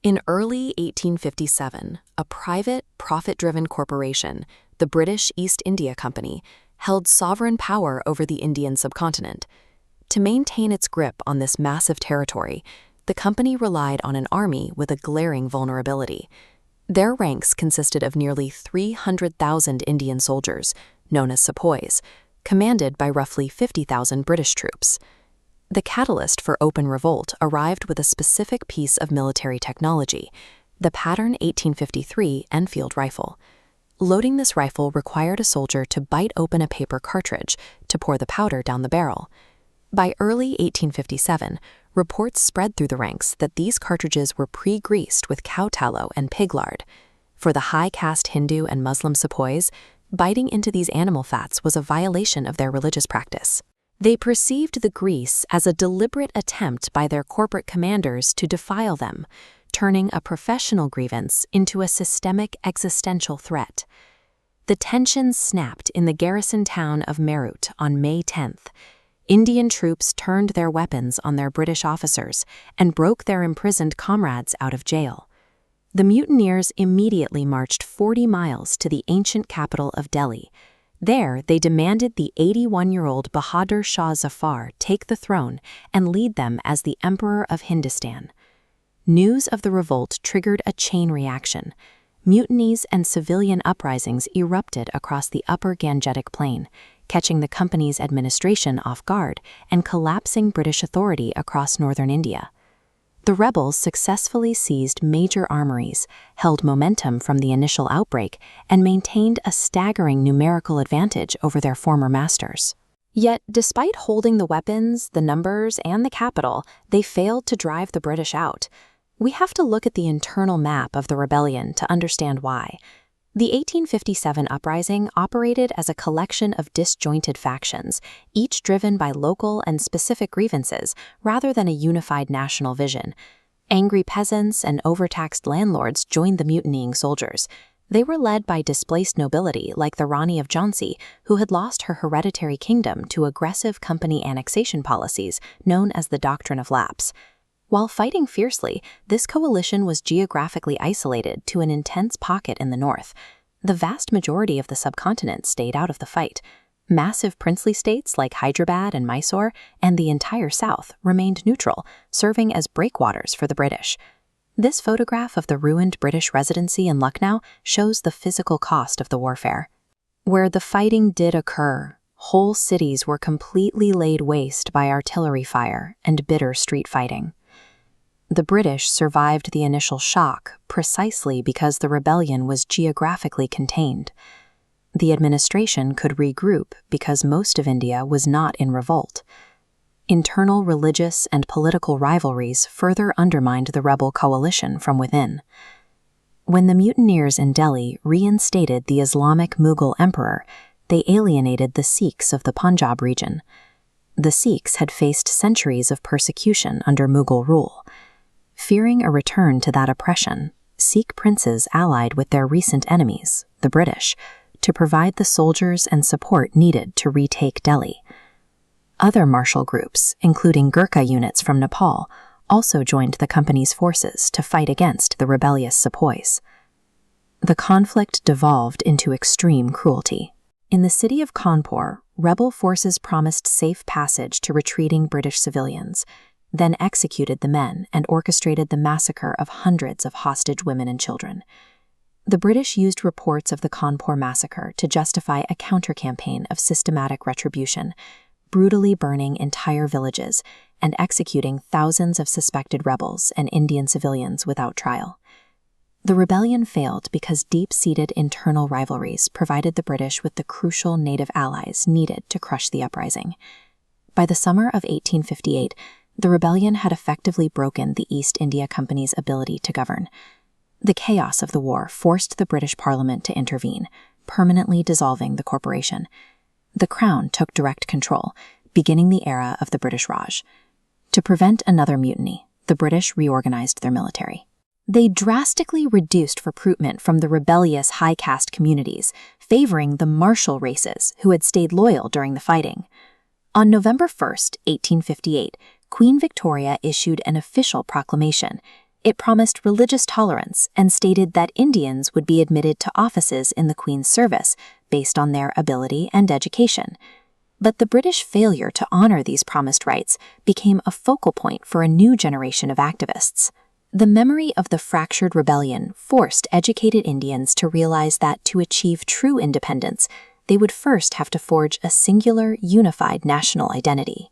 In early 1857, a private, profit-driven corporation, the British East India Company, held sovereign power over the Indian subcontinent. To maintain its grip on this massive territory, the company relied on an army with a glaring vulnerability. Their ranks consisted of nearly 300,000 Indian soldiers, known as sepoys, commanded by roughly 50,000 British troops. The catalyst for open revolt arrived with a specific piece of military technology, the pattern 1853 Enfield rifle. Loading this rifle required a soldier to bite open a paper cartridge to pour the powder down the barrel. By early 1857, reports spread through the ranks that these cartridges were pre-greased with cow tallow and pig lard. For the high-caste Hindu and Muslim sepoys, biting into these animal fats was a violation of their religious practice. They perceived the grease as a deliberate attempt by their corporate commanders to defile them, turning a professional grievance into a systemic existential threat. The tensions snapped in the garrison town of Meerut on May 10th. Indian troops turned their weapons on their British officers and broke their imprisoned comrades out of jail. The mutineers immediately marched 40 miles to the ancient capital of Delhi. There, they demanded the 81-year-old Bahadur Shah Zafar take the throne and lead them as the Emperor of Hindustan. News of the revolt triggered a chain reaction. Mutinies and civilian uprisings erupted across the upper Gangetic Plain, catching the company's administration off guard and collapsing British authority across northern India. The rebels successfully seized major armories, held momentum from the initial outbreak, and maintained a staggering numerical advantage over their former masters. Yet, despite holding the weapons, the numbers, and the capital, they failed to drive the British out. We have to look at the internal map of the rebellion to understand why. The 1857 uprising operated as a collection of disjointed factions, each driven by local and specific grievances rather than a unified national vision. Angry peasants and overtaxed landlords joined the mutinying soldiers. They were led by displaced nobility like the Rani of Jhansi, who had lost her hereditary kingdom to aggressive company annexation policies known as the Doctrine of Lapse. While fighting fiercely, this coalition was geographically isolated to an intense pocket in the north. The vast majority of the subcontinent stayed out of the fight. Massive princely states like Hyderabad and Mysore and the entire south remained neutral, serving as breakwaters for the British. This photograph of the ruined British residency in Lucknow shows the physical cost of the warfare. Where the fighting did occur, whole cities were completely laid waste by artillery fire and bitter street fighting. The British survived the initial shock precisely because the rebellion was geographically contained. The administration could regroup because most of India was not in revolt. Internal religious and political rivalries further undermined the rebel coalition from within. When the mutineers in Delhi reinstated the Islamic Mughal Emperor, they alienated the Sikhs of the Punjab region. The Sikhs had faced centuries of persecution under Mughal rule. Fearing a return to that oppression, Sikh princes allied with their recent enemies, the British, to provide the soldiers and support needed to retake Delhi. Other martial groups, including Gurkha units from Nepal, also joined the company's forces to fight against the rebellious sepoys. The conflict devolved into extreme cruelty. In the city of Kanpur, rebel forces promised safe passage to retreating British civilians, then executed the men and orchestrated the massacre of hundreds of hostage women and children. The British used reports of the Kanpur massacre to justify a counter-campaign of systematic retribution, brutally burning entire villages and executing thousands of suspected rebels and Indian civilians without trial. The rebellion failed because deep-seated internal rivalries provided the British with the crucial native allies needed to crush the uprising. By the summer of 1858, the rebellion had effectively broken the East India Company's ability to govern. The chaos of the war forced the British Parliament to intervene, permanently dissolving the corporation. The Crown took direct control, beginning the era of the British Raj. To prevent another mutiny, the British reorganized their military. They drastically reduced recruitment from the rebellious high-caste communities, favoring the martial races who had stayed loyal during the fighting. On November 1, 1858, Queen Victoria issued an official proclamation. It promised religious tolerance and stated that Indians would be admitted to offices in the Queen's service based on their ability and education. But the British failure to honor these promised rights became a focal point for a new generation of activists. The memory of the fractured rebellion forced educated Indians to realize that to achieve true independence, they would first have to forge a singular, unified national identity.